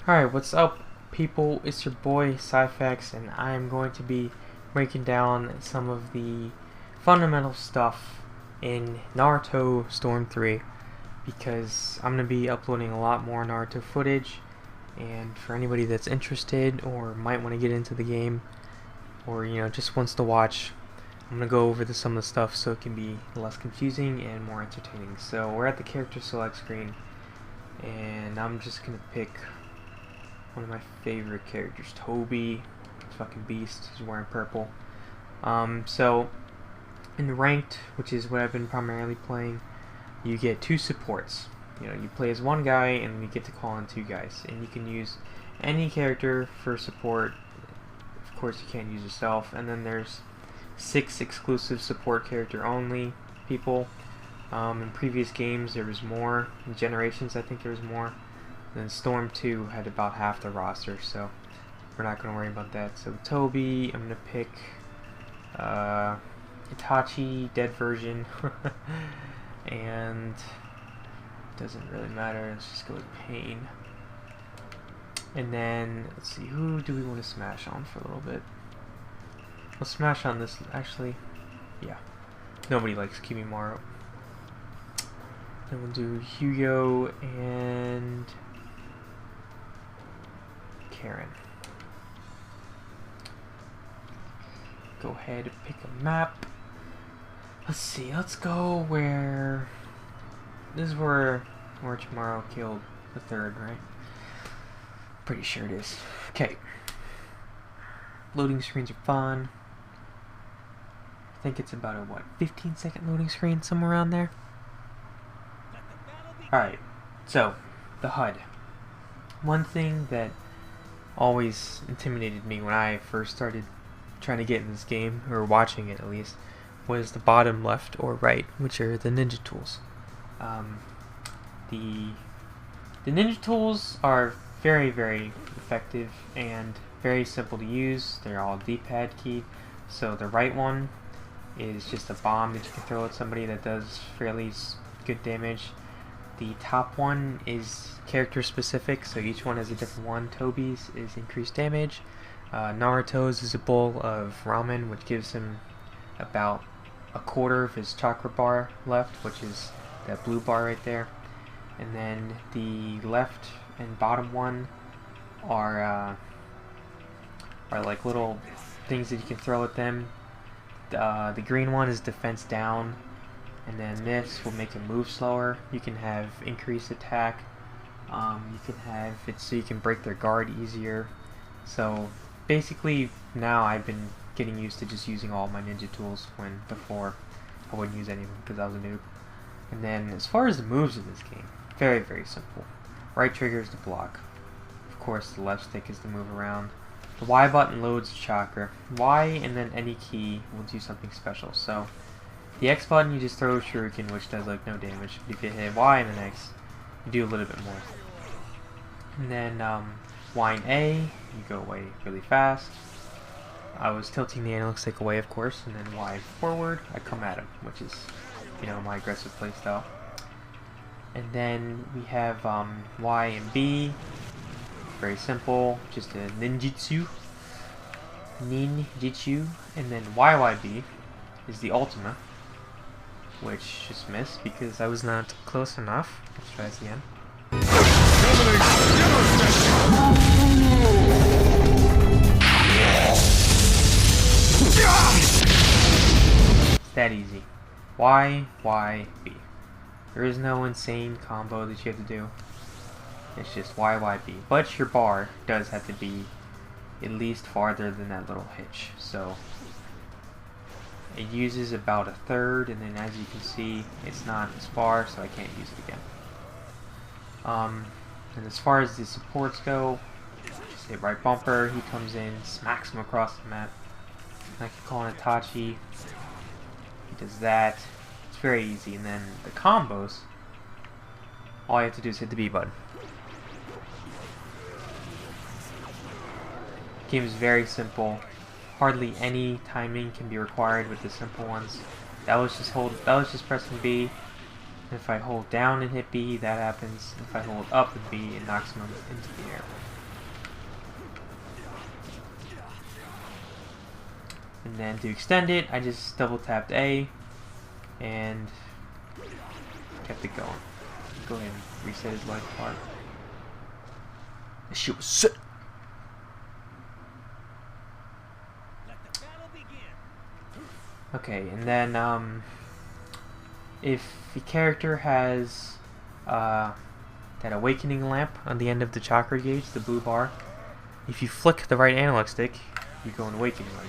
Alright, what's up people? It's your boy Cyfax, and I'm going to be breaking down some of the fundamental stuff in Naruto Storm 3 because I'm going to be uploading a lot more Naruto footage, and for anybody that's interested or might want to get into the game or just wants to watch, I'm going to go over some of the stuff so it can be less confusing and more entertaining. So we're at the character select screen, and I'm just going to pick one of my favorite characters, Toby. Fucking beast. He's wearing purple. So in the ranked, which is what I've been primarily playing, you get two supports. You play as one guy and you get to call in two guys, and you can use any character for support. Of course you can't use yourself. And then there's 6 exclusive support character only people. In previous games there was more. In Generations I think there was more. Then Storm 2 had about half the roster, so we're not going to worry about that. So Toby, I'm going to pick Itachi, dead version, and doesn't really matter, let's just go with Pain. And then, let's see, who do we want to smash on for a little bit? Let's smash on this, actually, yeah, nobody likes Kimimaro. Then we'll do Hugo and Karen. Go ahead and pick a map. Let's see, let's go where... This is where Orochimaru killed the third, right? Pretty sure it is. Okay. Loading screens are fun. I think it's about a, what, 15-second loading screen, somewhere around there? Alright, so, the HUD. One thing that always intimidated me when I first started trying to get in this game, or watching it at least, was the bottom left or right, which are the ninja tools. The ninja tools are very, very effective and very simple to use. They're all D-pad keyed. So the right one is just a bomb that you can throw at somebody that does fairly good damage. The top one is character specific, so each one has a different one. Toby's is increased damage. Naruto's is a bowl of ramen, which gives him about a quarter of his chakra bar left, which is that blue bar right there. And then the left and bottom one are like little things that you can throw at them. The green one is defense down. And then this will make him move slower. You can have increased attack. You can have it so you can break their guard easier. So basically now I've been getting used to just using all my ninja tools, when before I wouldn't use any of them because I was a noob. And then as far as the moves in this game, very, very simple. Right trigger is to block. Of course the left stick is to move around. The Y button loads chakra. Y and then any key will do something special. So the X button, you just throw a shuriken, which does like no damage. But if you hit Y and then X, you do a little bit more. And then Y and A, you go away really fast. I was tilting the analog stick away, of course, and then Y forward, I come at him, which is, my aggressive playstyle. And then we have Y and B, very simple, just a ninjutsu. Ninjutsu, and then YYB is the ultimate, which just missed because I was not close enough. Let's try this again. It's that easy. YYB. There is no insane combo that you have to do. It's just YYB. But your bar does have to be at least farther than that little hitch. So it uses about a third, and then as you can see, it's not as far, so I can't use it again. And as far as the supports go, just hit right bumper, he comes in, smacks him across the map. I can call in Itachi, he does that. It's very easy. And then the combos, all you have to do is hit the B button. Game is very simple. Hardly any timing can be required with the simple ones. That was just pressing B. If I hold down and hit B, that happens. If I hold up and B, it knocks him into the air. And then to extend it, I just double tapped A and kept it going. Go ahead and reset his life part. This shit was sick. Okay, and then if the character has that awakening lamp on the end of the chakra gauge, the blue bar, if you flick the right analog stick, you go in awakening mode,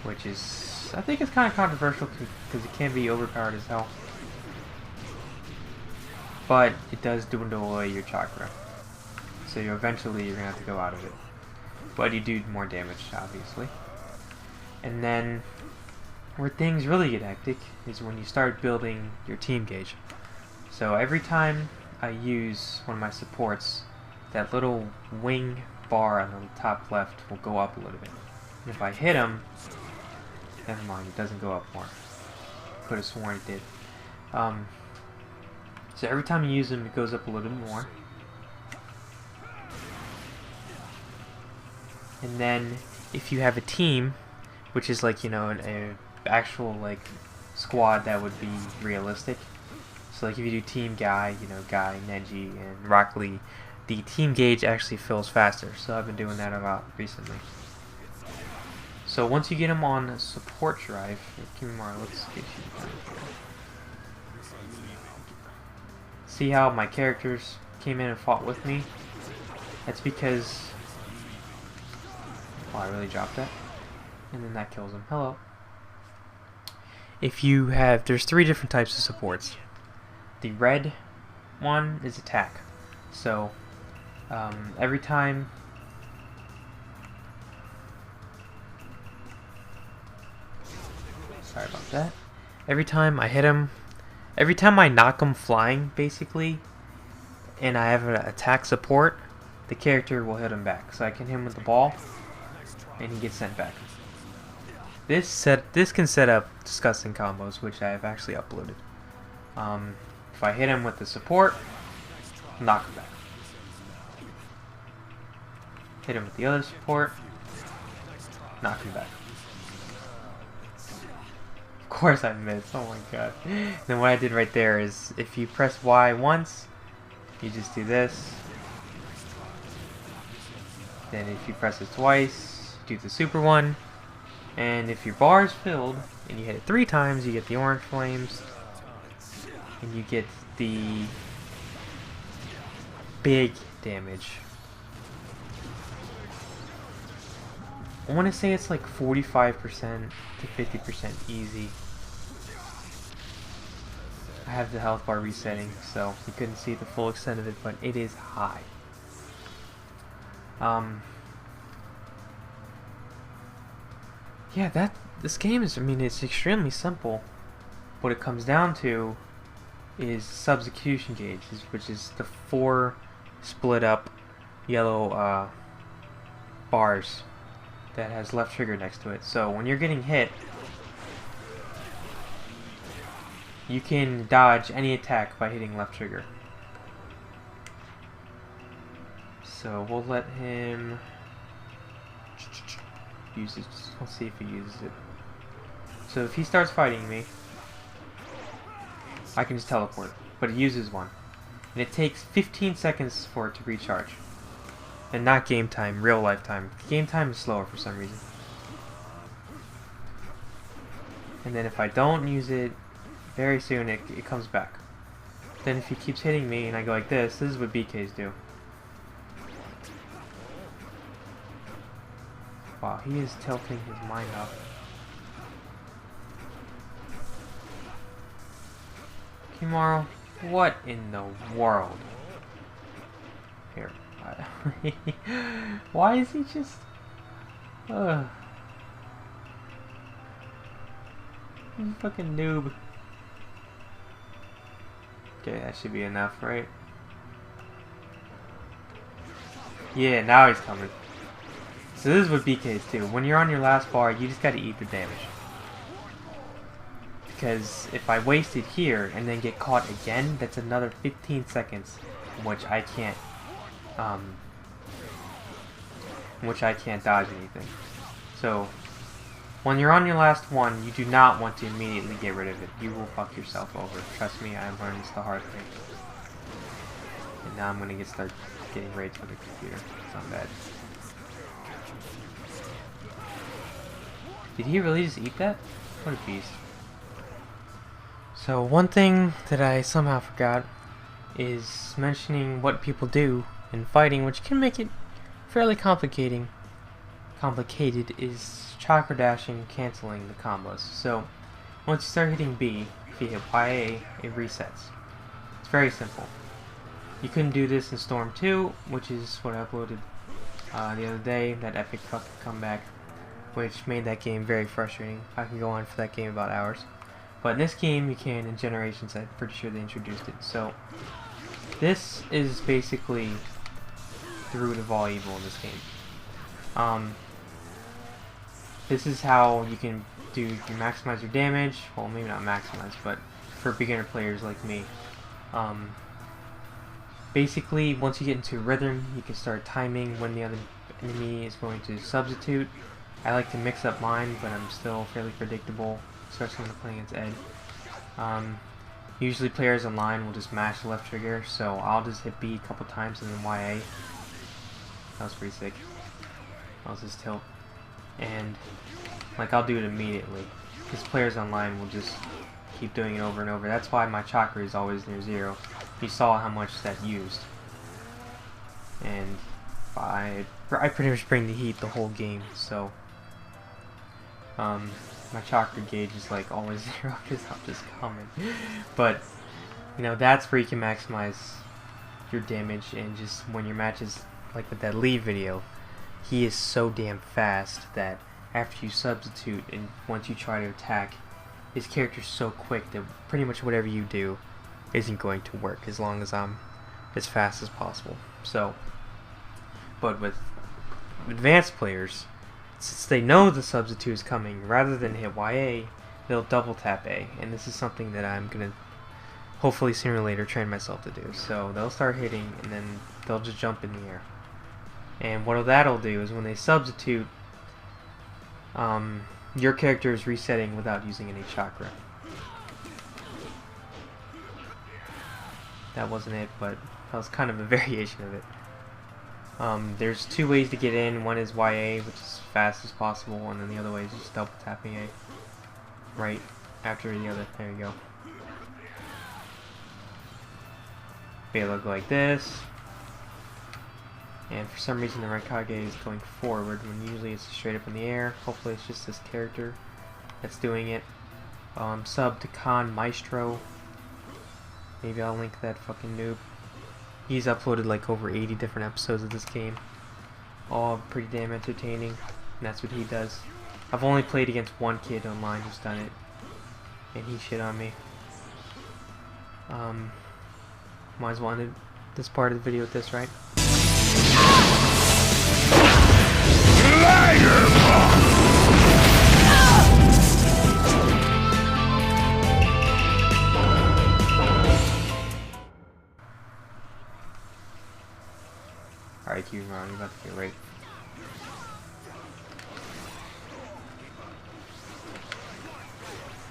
which is, I think it's kind of controversial because it can be overpowered as hell, but it does dwindle away your chakra, so eventually you're gonna have to go out of it, but you do more damage, obviously. And then where things really get hectic is when you start building your team gauge. So every time I use one of my supports, that little wing bar on the top left will go up a little bit. And if I hit him, never mind, it doesn't go up more. Could have sworn it did. So every time you use him, it goes up a little bit more. And then if you have a team, which is like, you know, an actual like squad that would be realistic. So like if you do Team Guy, you know, Guy, Neji, and Rock Lee, the team gauge actually fills faster. So I've been doing that a lot recently. So once you get them on a support drive, let's get you down here. See how my characters came in and fought with me? That's because, oh, I really dropped that. And then that kills him. Hello. If you have, there's 3 different types of supports. The red one is attack. So every time sorry about that. Every time I hit him, every time I knock him flying, basically, and I have an attack support, the character will hit him back. So I can hit him with the ball, and he gets sent back. This can set up disgusting combos, which I have actually uploaded. If I hit him with the support, knock him back. Hit him with the other support, knock him back. Of course I missed, oh my god. Then what I did right there is, if you press Y once, you just do this. Then if you press it twice, do the super one. And if your bar is filled, and you hit it 3 times, you get the orange flames. And you get the big damage. I want to say it's like 45% to 50% easy. I have the health bar resetting, so you couldn't see the full extent of it, but it is high. Yeah, this game is, I mean, it's extremely simple. What it comes down to is substitution gauges, which is the 4 split up yellow bars that has left trigger next to it. So when you're getting hit, you can dodge any attack by hitting left trigger. So we'll let him use it. Let's see if he uses it. So if he starts fighting me, I can just teleport, but it uses one. And it takes 15 seconds for it to recharge. And not game time, real life time. Game time is slower for some reason. And then if I don't use it, very soon it comes back. Then if he keeps hitting me and I go like this is what BKs do. Wow, he is tilting his mind up. Kimaro, what in the world? Here. Why is he just... He's a fucking noob. Okay, that should be enough, right? Yeah, now he's coming. So this is what BKs do. When you're on your last bar, you just gotta eat the damage. Because if I waste it here and then get caught again, that's another 15 seconds in which I can't dodge anything. So When you're on your last one, you do not want to immediately get rid of it. You will fuck yourself over. Trust me, I've learned this the hard way. And now I'm gonna start getting rage on the computer. It's not bad. Did he really just eat that? What a beast. So one thing that I somehow forgot is mentioning what people do in fighting, which can make it fairly complicated, is chakra dashing, canceling the combos. So once you start hitting B, if you hit YA, it resets. It's very simple. You couldn't do this in Storm 2, which is what I uploaded the other day, that epic fucking comeback, which made that game very frustrating. I can go on for that game about hours. But in this game, you can in Generations. I'm pretty sure they introduced it. So this is basically the root of all evil in this game. This is how you can maximize your damage. Well, maybe not maximize, but for beginner players like me. Basically, once you get into rhythm, you can start timing when the other enemy is going to substitute. I like to mix up mine, but I'm still fairly predictable, especially when I'm playing against Ed. Usually players online will just mash the left trigger, so I'll just hit B a couple times and then YA. That was pretty sick. That was his tilt. And like I'll do it immediately, because players online will just keep doing it over and over. That's why my chakra is always near 0. You saw how much that used. And I pretty much bring the heat the whole game, so my chakra gauge is like always 0 because I'm just coming. But you know, that's where you can maximize your damage. And just when your matches, like with that Lee video, he is so damn fast that after you substitute and once you try to attack, his character's so quick that pretty much whatever you do isn't going to work as long as I'm as fast as possible. So, but with advanced players, since they know the substitute is coming, rather than hit YA, they'll double tap A, and this is something that I'm gonna hopefully sooner or later train myself to do. So they'll start hitting, and then they'll just jump in the air. And what that'll do is when they substitute, your character is resetting without using any chakra. That wasn't it, but that was kind of a variation of it. There's 2 ways to get in. One is YA, which is as fast as possible, and then the other way is just double tapping A right after the other. There you go. They look like this. And for some reason the Raikage is going forward when usually it's straight up in the air. Hopefully it's just this character that's doing it. Sub to Khan Maestro. Maybe I'll link that fucking noob. He's uploaded like over 80 different episodes of this game. All pretty damn entertaining. And that's what he does. I've only played against one kid online who's done it. And he shit on me. Might as well end this part of the video with this, right? Alright, keep around, you're about to get raped.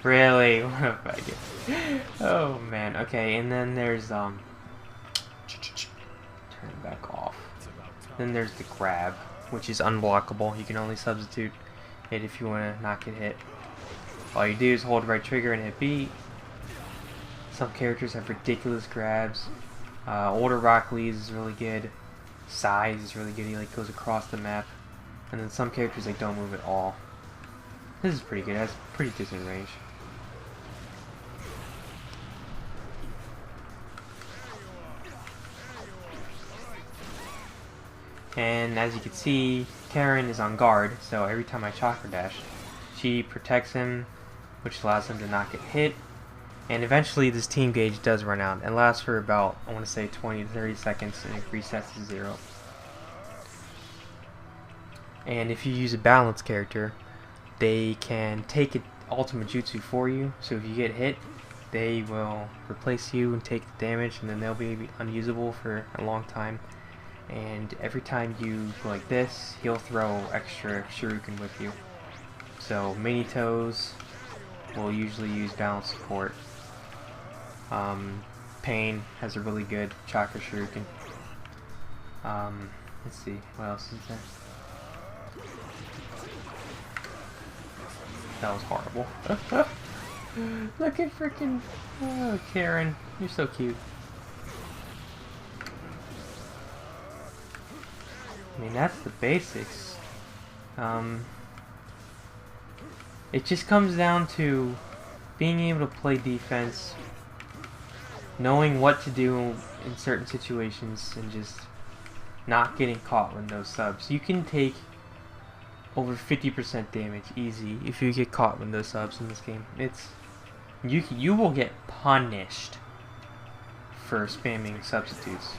Really? What a faggot. Oh man, okay, and then there's turn it back off. Then there's the grab, which is unblockable. You can only substitute it if you want to not get hit. All you do is hold right trigger and hit B. Some characters have ridiculous grabs. Older Rock Lee's is really good. Size is really good. He like goes across the map. And then some characters like don't move at all. This is pretty good. It has pretty decent range. And as you can see, Karen is on guard, so every time I chakra dash, she protects him, which allows him to not get hit. And eventually this team gauge does run out and lasts for about, I want to say 20 to 30 seconds, and it resets to 0. And if you use a balanced character, they can take an ultimate jutsu for you, so if you get hit, they will replace you and take the damage, and then they'll be unusable for a long time. And every time you go like this, he'll throw extra shuriken with you. So mini toes will usually use balance support. Pain has a really good Chakra shuriken. Let's see, what else is there? That was horrible. Look at freaking Karen. You're so cute. I mean, that's the basics. It just comes down to being able to play defense, knowing what to do in certain situations, and just not getting caught with those subs. You can take over 50% damage easy if you get caught with those subs in this game. You will get punished for spamming substitutes.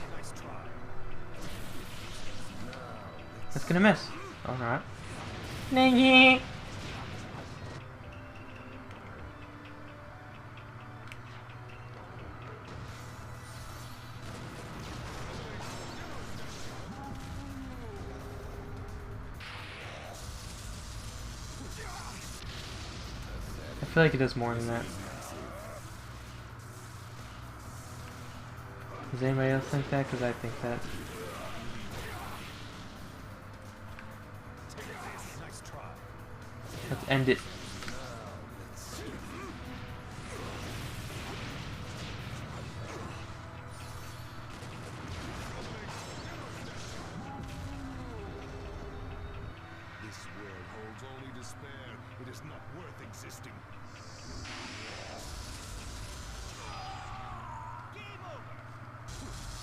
That's gonna miss. Alright. I feel like it does more than that. Does anybody else think that? Because I think that. Let's end it. This world holds only despair. It is not worth existing.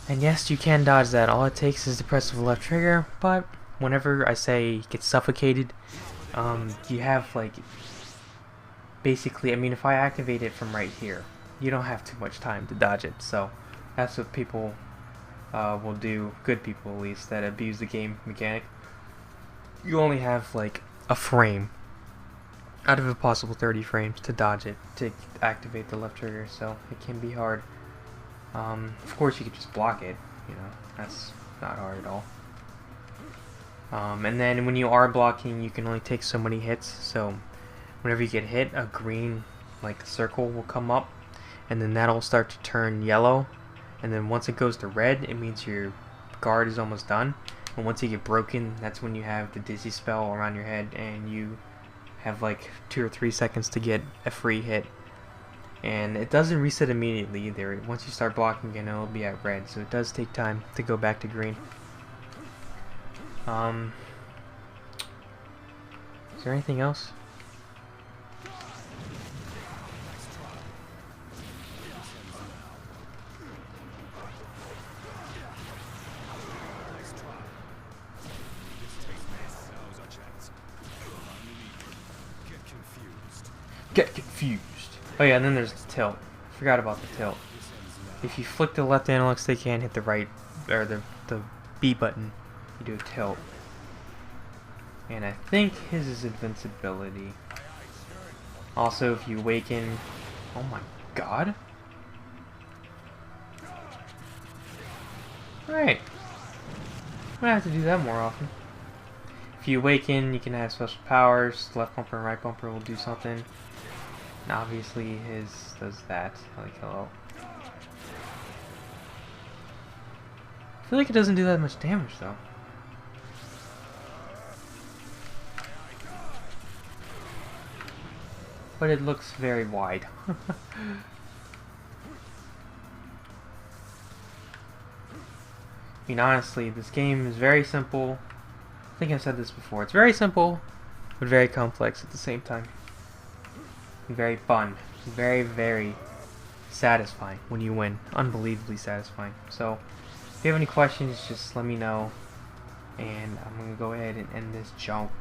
And yes, you can dodge that. All it takes is to press the left trigger, but whenever I say get suffocated, you have like, basically, I mean, if I activate it from right here, you don't have too much time to dodge it. So that's what people will do, good people at least, that abuse the game mechanic. You only have like a frame out of a possible 30 frames to dodge it, to activate the left trigger, so it can be hard. Of course you could just block it, you know, that's not hard at all. And then when you are blocking, you can only take so many hits, so whenever you get hit, a green like circle will come up, and then that'll start to turn yellow, and then once it goes to red, it means your guard is almost done, and once you get broken, that's when you have the dizzy spell around your head, and you have like 2 or 3 seconds to get a free hit. And it doesn't reset immediately either. Once you start blocking again, it'll be at red, so it does take time to go back to green. Is there anything else? Get confused. Oh yeah, and then there's the tilt. Forgot about the tilt. If you flick the left analog stick and hit the right, or the B button, you do a tilt. And I think his is invincibility. Also, if you awaken... Oh my god. Right. I'm gonna have to do that more often. If you awaken, you can have special powers. Left bumper and right bumper will do something. And obviously his does that. Like, hello. I feel like it doesn't do that much damage though. But it looks very wide. I mean, honestly, this game is very simple. I think I've said this before. It's very simple, but very complex at the same time. And very fun. Very, very satisfying when you win. Unbelievably satisfying. So, if you have any questions, just let me know. And I'm going to go ahead and end this junk.